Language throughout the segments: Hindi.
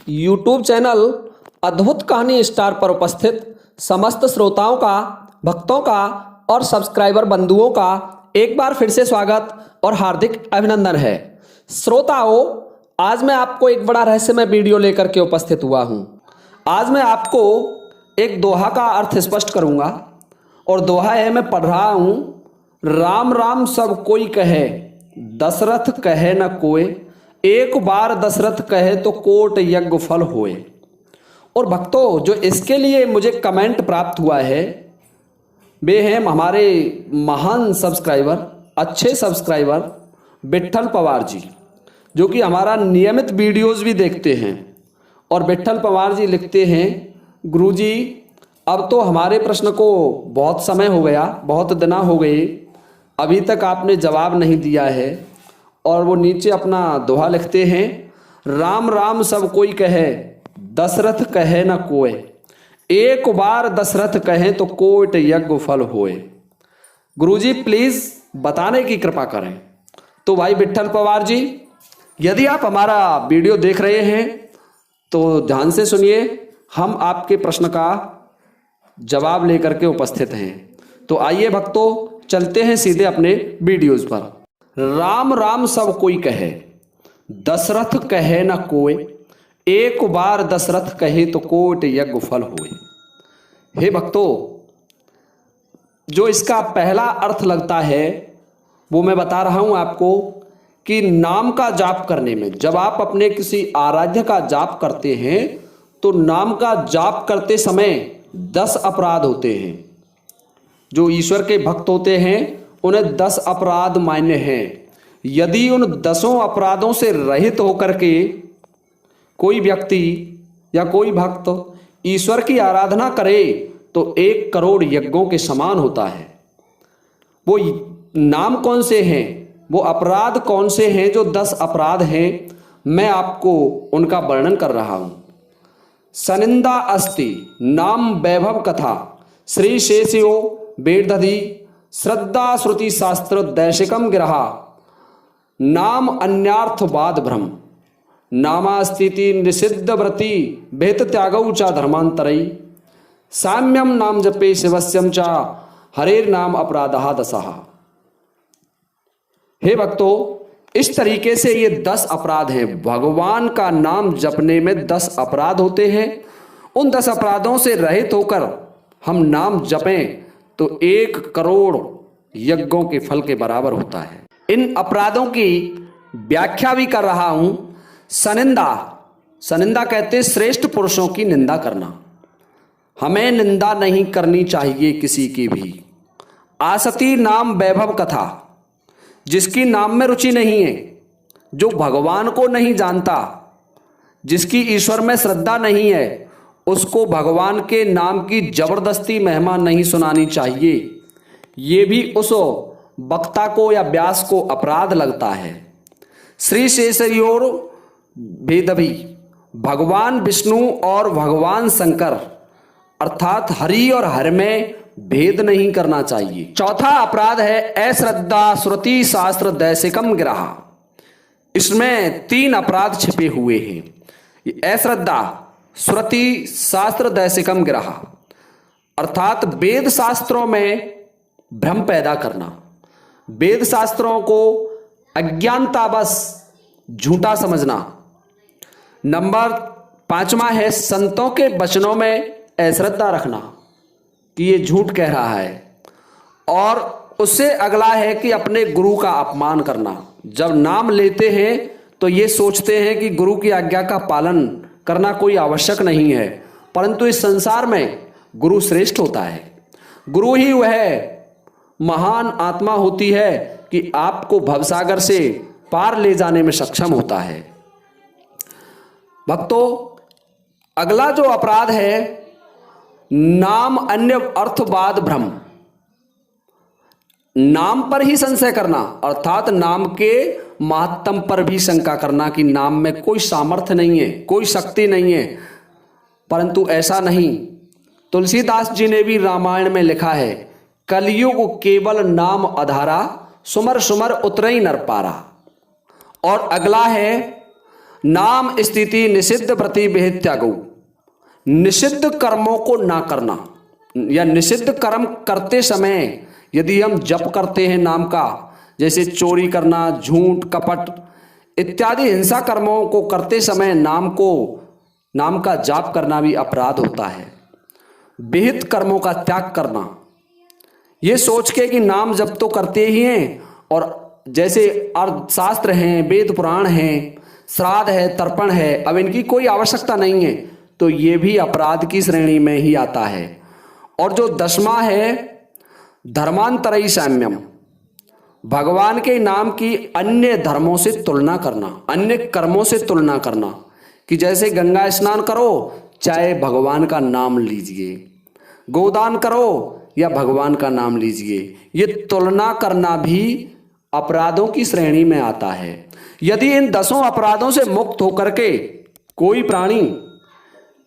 यूट्यूब चैनल अद्भुत कहानी स्टार पर उपस्थित समस्त श्रोताओं का, भक्तों का और सब्सक्राइबर बंधुओं का एक बार फिर से स्वागत और हार्दिक अभिनंदन है। श्रोताओं, आज मैं आपको एक बड़ा रहस्यमय वीडियो लेकर के उपस्थित हुआ हूं। आज मैं आपको एक दोहा का अर्थ स्पष्ट करूंगा और दोहा है, मैं पढ़ रहा हूं। राम राम सब कोई कहे, दशरथ कहे न कोय, एक बार दशरथ कहे तो कोट यज्ञ फल होए। और भक्तों, जो इसके लिए मुझे कमेंट प्राप्त हुआ है वे हैं हमारे महान सब्सक्राइबर, अच्छे सब्सक्राइबर विट्ठल पवार जी, जो कि हमारा नियमित वीडियोस भी देखते हैं। और विट्ठल पवार जी लिखते हैं, गुरुजी अब तो हमारे प्रश्न को बहुत समय हो गया, बहुत दिन हो गए, अभी तक आपने जवाब नहीं दिया है। और वो नीचे अपना दोहा लिखते हैं, राम राम सब कोई कहे, दशरथ कहे न कोय, एक बार दशरथ कहे तो कोट यज्ञ फल होए। गुरुजी प्लीज बताने की कृपा करें। तो भाई विट्ठल पवार जी, यदि आप हमारा वीडियो देख रहे हैं तो ध्यान से सुनिए, हम आपके प्रश्न का जवाब लेकर के उपस्थित हैं। तो आइए भक्तों, चलते हैं सीधे अपने वीडियोज पर। राम राम सब कोई कहे, दशरथ कहे न कोय, एक बार दशरथ कहे तो कोट यज्ञ फल होए। हे भक्तों, जो इसका पहला अर्थ लगता है वो मैं बता रहा हूं आपको कि नाम का जाप करने में, जब आप अपने किसी आराध्य का जाप करते हैं तो नाम का जाप करते समय 10 अपराध होते हैं। जो ईश्वर के भक्त होते हैं उन्हें 10 अपराध मान्य हैं। यदि उन 10 अपराधों से रहित होकर के कोई व्यक्ति या कोई भक्त ईश्वर की आराधना करे तो 1 करोड़ यज्ञों के समान होता है। वो नाम कौन से हैं, वो अपराध कौन से हैं? जो 10 अपराध हैं, मैं आपको उनका वर्णन कर रहा हूं। सनिंदा अस्ति नाम वैभव कथा, श्री शेषयो वेदधि, श्रद्धा श्रुति शास्त्र दैशिकम गिरहा, नाम अन्यार्थवाद भ्रम, नामास्तिति निषिद्ध व्रति, भेत त्यागौ चा धर्मांतरई, साम्यम नाम जपे शिवस्यम चा, हरेर नाम अपराधः दशः। हे भक्तों, इस तरीके से ये 10 अपराध हैं। भगवान का नाम जपने में 10 अपराध होते हैं। उन 10 अपराधों से रहित होकर हम नाम जपें तो 1 करोड़ यज्ञों के फल के बराबर होता है। इन अपराधों की व्याख्या भी कर रहा हूं। सनिंदा कहते श्रेष्ठ पुरुषों की निंदा करना। हमें निंदा नहीं करनी चाहिए किसी की भी। आसती नाम वैभव कथा, जिसकी नाम में रुचि नहीं है, जो भगवान को नहीं जानता, जिसकी ईश्वर में श्रद्धा नहीं है, उसको भगवान के नाम की जबरदस्ती महिमा नहीं सुनानी चाहिए। ये भी उस वक्ता को या व्यास को अपराध लगता है। श्री शेषयोर भेदभी, भगवान विष्णु और भगवान शंकर अर्थात हरि और हर में भेद नहीं करना चाहिए। चौथा अपराध है अश्रद्धा श्रुति शास्त्र दैशिकम गिरहा। इसमें 3 अपराध छिपे हुए हैं। अश्रद्धा श्रुति शास्त्र दैशिकम गिरहा अर्थात वेद शास्त्रों में भ्रम पैदा करना, वेद शास्त्रों को अज्ञानतावश झूठा समझना। नंबर 5वां है संतों के वचनों में अश्रद्धा रखना कि ये झूठ कह रहा है। और उससे अगला है कि अपने गुरु का अपमान करना। जब नाम लेते हैं तो ये सोचते हैं कि गुरु की आज्ञा का पालन करना कोई आवश्यक नहीं है, परंतु इस संसार में गुरु श्रेष्ठ होता है। गुरु ही वह महान आत्मा होती है कि आपको भवसागर से पार ले जाने में सक्षम होता है। भक्तों, अगला जो अपराध है नाम अन्य अर्थवाद भ्रम। नाम पर ही संशय करना अर्थात नाम के महत्तम पर भी शंका करना कि नाम में कोई सामर्थ्य नहीं है, कोई शक्ति नहीं है। परंतु ऐसा नहीं। तुलसीदास जी ने भी रामायण में लिखा है, कलयुग केवल नाम आधारा, सुमर सुमर उतरई नर पारा। और अगला है नाम स्थिति निषिद्ध प्रति विहित त्यागो। निषिद्ध कर्मों को ना करना या निषिद्ध कर्म करते समय यदि हम जप करते हैं नाम का, जैसे चोरी करना, झूठ, कपट इत्यादि हिंसा कर्मों को करते समय नाम का जाप करना भी अपराध होता है। विहित कर्मों का त्याग करना, ये सोच के कि नाम जप तो करते ही हैं और जैसे अर्थशास्त्र हैं, वेद पुराण हैं, श्राद्ध है, तर्पण है, अब इनकी कोई आवश्यकता नहीं है, तो ये भी अपराध की श्रेणी में ही आता है। और जो 10वां है धर्मांतरई साम्यम, भगवान के नाम की अन्य धर्मों से तुलना करना, अन्य कर्मों से तुलना करना, कि जैसे गंगा स्नान करो चाहे भगवान का नाम लीजिए, गोदान करो या भगवान का नाम लीजिए, ये तुलना करना भी अपराधों की श्रेणी में आता है। यदि इन 10 अपराधों से मुक्त होकर के कोई प्राणी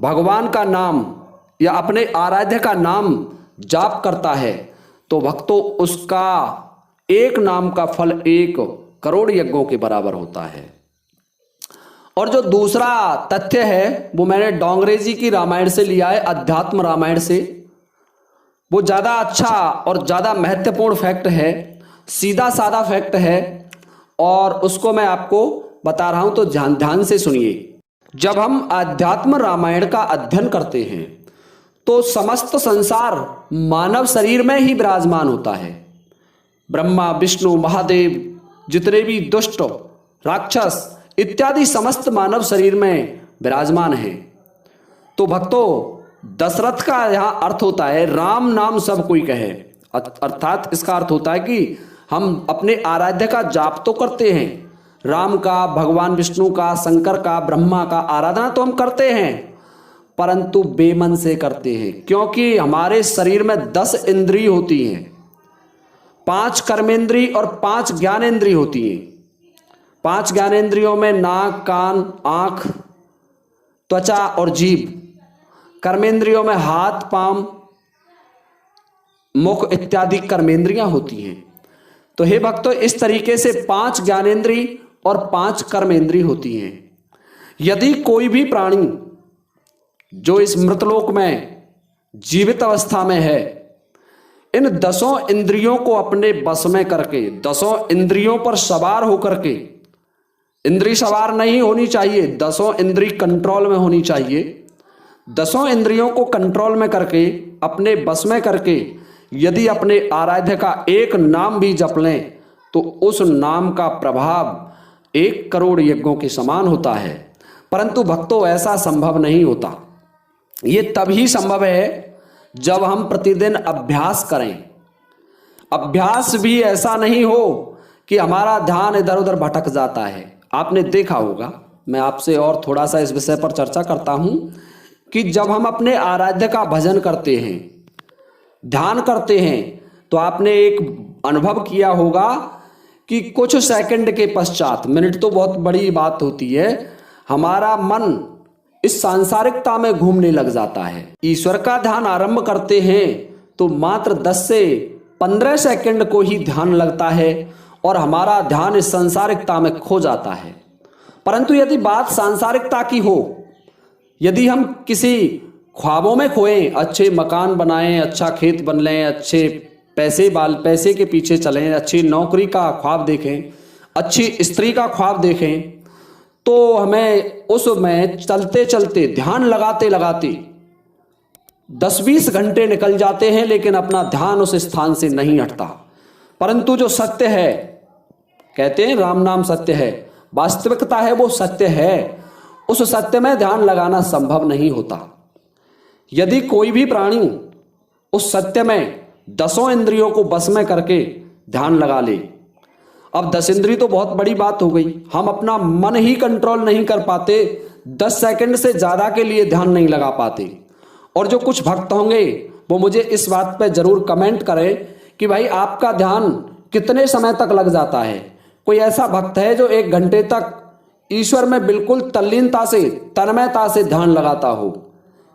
भगवान का नाम या अपने आराध्य का नाम जाप करता है तो भक्तों उसका एक नाम का फल 1 करोड़ यज्ञों के बराबर होता है। और जो दूसरा तथ्य है वो मैंने डोंगरे जी की रामायण से लिया है, अध्यात्म रामायण से। वो ज्यादा अच्छा और ज्यादा महत्वपूर्ण फैक्ट है, सीधा साधा फैक्ट है और उसको मैं आपको बता रहा हूं, तो ध्यान से सुनिए। जब हम अध्यात्म रामायण का अध्ययन करते हैं तो समस्त संसार मानव शरीर में ही विराजमान होता है। ब्रह्मा, विष्णु, महादेव, जितने भी दुष्ट, राक्षस इत्यादि समस्त मानव शरीर में विराजमान हैं। तो भक्तों दशरथ का यहां अर्थ होता है राम नाम सब कोई कहे, अर्थात इसका अर्थ होता है कि हम अपने आराध्य का जाप तो करते हैं, राम का, भगवान विष्णु का, शंकर का, ब्रह्मा का आराधना तो हम करते हैं, परंतु बेमन से करते हैं, क्योंकि हमारे शरीर में 10 इंद्रिय होती हैं, 5 कर्मेंद्रिय और 5 ज्ञानेंद्रिय होती हैं। 5 ज्ञानेंद्रियों में नाक, कान, आंख, त्वचा और जीभ, कर्मेंद्रियों में हाथ, पांव, मुख इत्यादि कर्मेंद्रियां होती हैं। तो हे भक्तों इस तरीके से 5 ज्ञानेंद्रिय और 5 कर्मेंद्रिय होती हैं। यदि कोई भी प्राणी जो इस मृतलोक में जीवित अवस्था में है इन 10 इंद्रियों को अपने बस में करके, 10 इंद्रियों पर सवार होकर के, इंद्रिय सवार नहीं होनी चाहिए, 10 इंद्रिय कंट्रोल में होनी चाहिए, 10 इंद्रियों को कंट्रोल में करके अपने बस में करके यदि अपने आराध्य का एक नाम भी जप लें तो उस नाम का प्रभाव 1 करोड़ यज्ञों के समान होता है। परंतु भक्तों ऐसा संभव नहीं होता। ये तभी संभव है जब हम प्रतिदिन अभ्यास करें। अभ्यास भी ऐसा नहीं हो कि हमारा ध्यान इधर उधर भटक जाता है। आपने देखा होगा, मैं आपसे और थोड़ा सा इस विषय पर चर्चा करता हूं कि जब हम अपने आराध्य का भजन करते हैं, ध्यान करते हैं, तो आपने एक अनुभव किया होगा कि कुछ सेकंड के पश्चात, मिनट तो बहुत बड़ी बात होती है, हमारा मन इस सांसारिकता में घूमने लग जाता है। ईश्वर का ध्यान आरंभ करते हैं तो मात्र 10 से 15 सेकंड को ही ध्यान लगता है और हमारा ध्यान इस सांसारिकता में खो जाता है। परंतु यदि बात सांसारिकता की हो, यदि हम किसी ख्वाबों में खोएं, अच्छे मकान बनाएं, अच्छा खेत बन लें, अच्छे पैसे के पीछे चलें, अच्छी नौकरी का ख्वाब देखें, अच्छी स्त्री का ख्वाब देखें, तो हमें उसमें चलते चलते, ध्यान लगाते लगाते 10-20 घंटे निकल जाते हैं, लेकिन अपना ध्यान उस स्थान से नहीं हटता। परंतु जो सत्य है, कहते हैं राम नाम सत्य है, वास्तविकता है वो सत्य है, उस सत्य में ध्यान लगाना संभव नहीं होता। यदि कोई भी प्राणी उस सत्य में 10 इंद्रियों को बस में करके ध्यान लगा ले, अब 10 इंद्रिय तो बहुत बड़ी बात हो गई, हम अपना मन ही कंट्रोल नहीं कर पाते, 10 सेकंड से ज्यादा के लिए ध्यान नहीं लगा पाते। और जो कुछ भक्त होंगे वो मुझे इस बात पे जरूर कमेंट करें कि भाई आपका ध्यान कितने समय तक लग जाता है। कोई ऐसा भक्त है जो 1 घंटे तक ईश्वर में बिल्कुल तल्लीनता से, तन्मयता से ध्यान लगाता हो?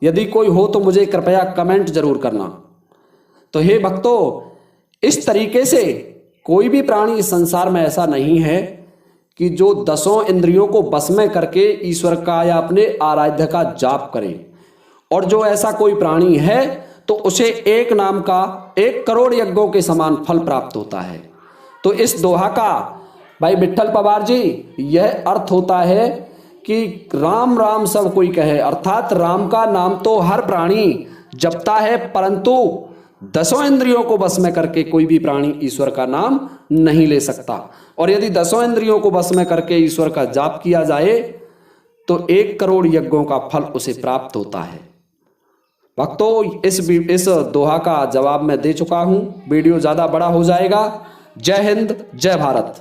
यदि कोई हो तो मुझे कृपया कमेंट जरूर करना। तो हे भक्तों, इस तरीके से कोई भी प्राणी इस संसार में ऐसा नहीं है कि जो दसों इंद्रियों को बस में करके ईश्वर का या अपने आराध्य का जाप करे, और जो ऐसा कोई प्राणी है तो उसे एक नाम का 1 करोड़ यज्ञों के समान फल प्राप्त होता है। तो इस दोहा का भाई विट्ठल पवार जी यह अर्थ होता है कि राम राम सब कोई कहे, अर्थात राम का नाम तो हर प्राणी जपता है, परंतु दसों इंद्रियों को बस में करके कोई भी प्राणी ईश्वर का नाम नहीं ले सकता। और यदि दसों इंद्रियों को बस में करके ईश्वर का जाप किया जाए तो 1 करोड़ यज्ञों का फल उसे प्राप्त होता है। भक्तों, इस दोहा का जवाब मैं दे चुका हूं, वीडियो ज्यादा बड़ा हो जाएगा। जय हिंद, जय भारत।